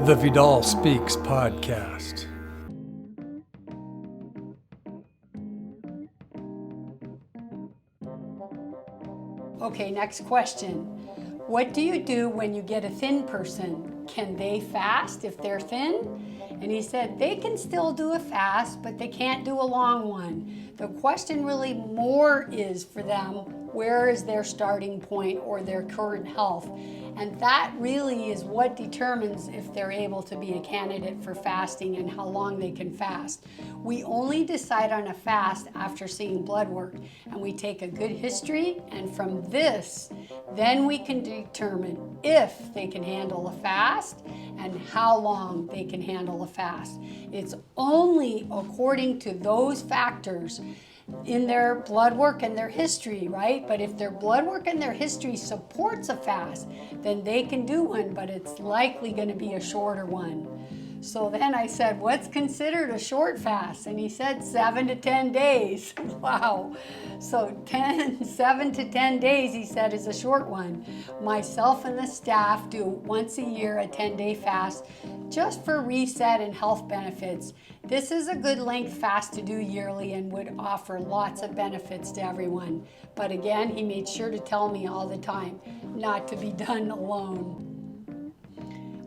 The Vidal Speaks podcast. Okay, next question. What do you do when you get a thin person? Can they fast if they're thin? And he said they can still do a fast, but they can't do a long one. The question really more is for them, where is their starting point or their current health? And that really is what determines if they're able to be a candidate for fasting and how long they can fast. We only decide on a fast after seeing blood work, and we take a good history, and from this, then we can determine if they can handle a fast and how long they can handle a fast. It's only according to those factors in their blood work and their history, right? But if their blood work and their history supports a fast, then they can do one, but it's likely going to be a shorter one. So then I said, what's considered a short fast? And he said 7 to 10 days. Wow. So 7 to 10 days, he said, is a short one. Myself and the staff do once a year a 10-day fast just for reset and health benefits. This is a good length fast to do yearly and would offer lots of benefits to everyone. But again, he made sure to tell me all the time not to be done alone.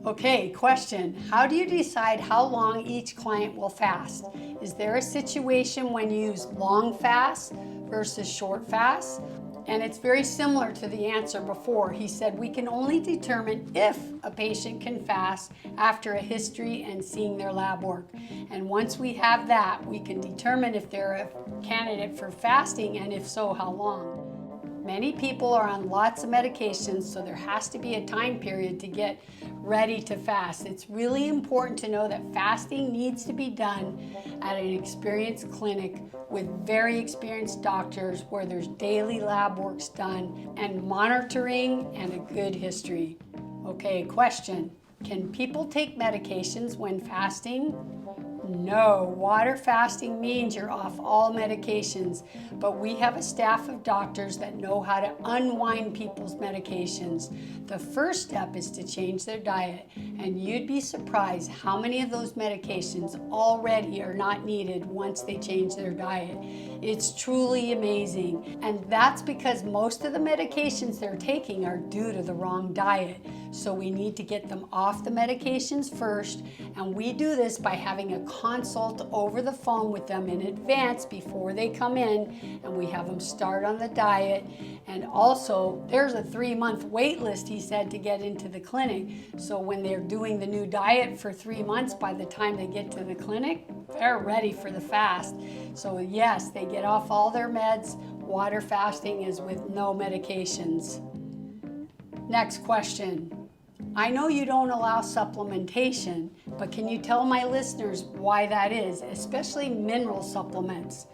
Okay, question. How do you decide how long each client will fast? Is there a situation when you use long fasts versus short fasts? And it's very similar to the answer before. He said we can only determine if a patient can fast after a history and seeing their lab work. And once we have that, we can determine if they're a candidate for fasting, and if so, how long. Many people are on lots of medications, so there has to be a time period to get ready to fast. It's really important to know that fasting needs to be done at an experienced clinic with very experienced doctors where there's daily lab works done and monitoring and a good history. Okay, question. Can people take medications when fasting? No, water fasting means you're off all medications, but we have a staff of doctors that know how to unwind people's medications. The first step is to change their diet, and you'd be surprised how many of those medications already are not needed once they change their diet. It's truly amazing, and that's because most of the medications they're taking are due to the wrong diet. So we need to get them off the medications first, and we do this by having a consult over the phone with them in advance before they come in, and we have them start on the diet. And also, there's a 3-month wait list, he said, to get into the clinic. So when they're doing the new diet for 3 months, by the time they get to the clinic, they're ready for the fast. So yes, they get off all their meds. Water fasting is with no medications. Next question. I know you don't allow supplementation, but can you tell my listeners why that is, especially mineral supplements?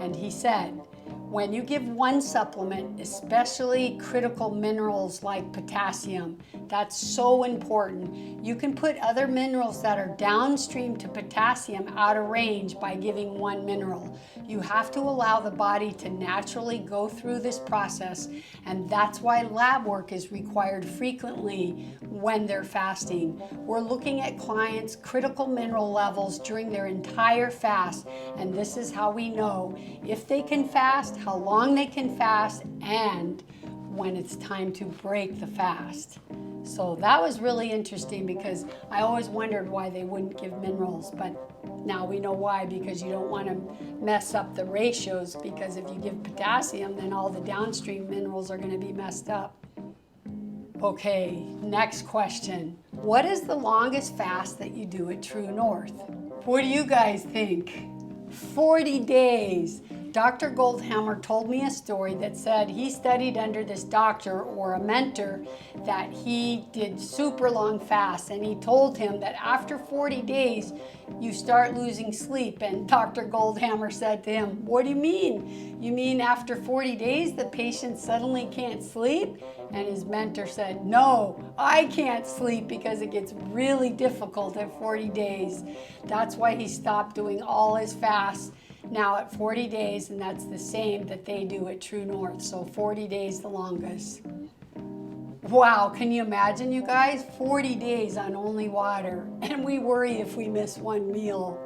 And he said, when you give one supplement, especially critical minerals like potassium, that's so important. You can put other minerals that are downstream to potassium out of range by giving one mineral. You have to allow the body to naturally go through this process, and that's why lab work is required frequently when they're fasting. We're looking at clients' critical mineral levels during their entire fast, and this is how we know if they can fast, how long they can fast, and when it's time to break the fast. So that was really interesting because I always wondered why they wouldn't give minerals, but now we know why, because you don't want to mess up the ratios, because if you give potassium, then all the downstream minerals are going to be messed up. Okay, next question. What is the longest fast that you do at TrueNorth? What do you guys think? 40 days. Dr. Goldhamer told me a story that said he studied under this doctor or a mentor that he did super long fasts, and he told him that after 40 days you start losing sleep. And Dr. Goldhamer said to him, what do you mean? You mean after 40 days the patient suddenly can't sleep? And his mentor said, no, I can't sleep because it gets really difficult at 40 days. That's why he stopped doing all his fasts now at 40 days, and that's the same that they do at TrueNorth. So 40 days the longest. Wow, can you imagine, you guys? 40 days on only water, and we worry if we miss one meal.